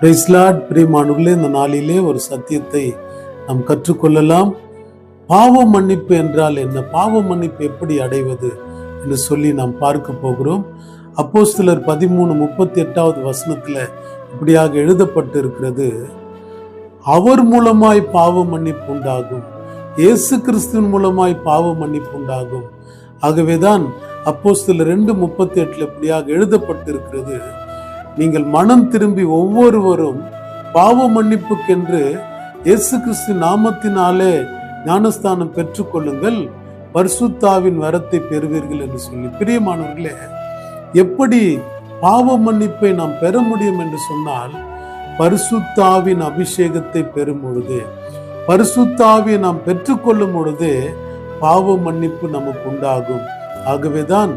Price Lord. பிரியமானவர்களே, இந்த நாளிலே ஒரு சத்தியத்தை நாம் கற்றுக்கொள்ளலாம். பாவ மன்னிப்பு என்றால் என்ன, பாவ மன்னிப்பு எப்படி அடைவது என்று சொல்லி நாம் பார்க்க போகிறோம். அப்போஸ்தலர் 13:38 வசனத்துல இப்படியாக எழுதப்பட்டு இருக்கிறது, அவர் மூலமாய் பாவ மன்னிப்பு உண்டாகும், இயேசு கிறிஸ்துவின் மூலமாய் பாவ மன்னிப்பு உண்டாகும். ஆகவேதான் அப்போஸ்தலர் 2:38 இப்படியாக எழுதப்பட்டு இருக்கிறது, நீங்கள் மனம் திரும்பி ஒவ்வொருவரும் பாவ மன்னிப்புக்கென்று இயேசு கிறிஸ்து நாமத்தினாலே ஞானஸ்தானம் பெற்றுக்கொள்ளுங்கள், பரிசுத்தாவின் வரத்தை பெறுவீர்கள் என்று சொல்லி. பிரியமானவர்களே, எப்படி பாவ மன்னிப்பை நாம் பெற முடியும் என்று சொன்னால், பரிசுத்தாவின் அபிஷேகத்தை பெறும் பொழுதே, பரிசுத்தாவியை நாம் பெற்றுக்கொள்ளும் பொழுதே பாவ மன்னிப்பு நமக்கு உண்டாகும். ஆகவேதான்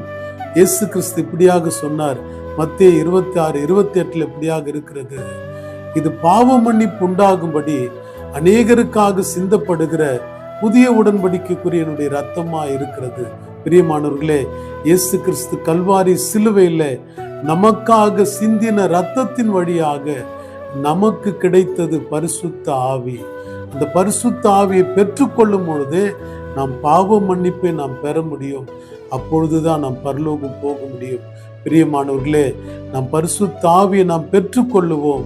இயேசு கிறிஸ்து இப்படியாக சொன்னார். மத்தேயு 26:28 இப்படியாக இருக்கிறது, இது பாவ மன்னிப்பு உண்டாகும்படி அநேகருக்காக சிந்தப்படுகிற புதிய உடன்படிக்கைக்குரிய என்னுடைய ரத்தமா இருக்கிறது. பிரியமானவர்களே, இயேசு கிறிஸ்து கல்வாரி சிலுவையில நமக்காக சிந்தின ரத்தத்தின் வழியாக நமக்கு கிடைத்தது பரிசுத்த ஆவி. அந்த பரிசுத்த ஆவியை பெற்றுக்கொள்ளும் பொழுதே நாம் பாவ மன்னிப்பை நாம் பெற முடியும். அப்பொழுதுதான் நாம் பரலோகம் போக முடியும். பிரியமானவர்களே, நாம் பரிசுத்த ஆவியை நாம் பெற்றுக்கொள்ளுவோம்,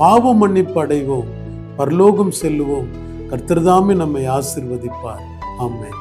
பாவ மன்னிப்பு அடைவோம், பரலோகம் செல்லுவோம். கர்த்தர் தாமே நம்மை ஆசீர்வதிப்பார். ஆமென்.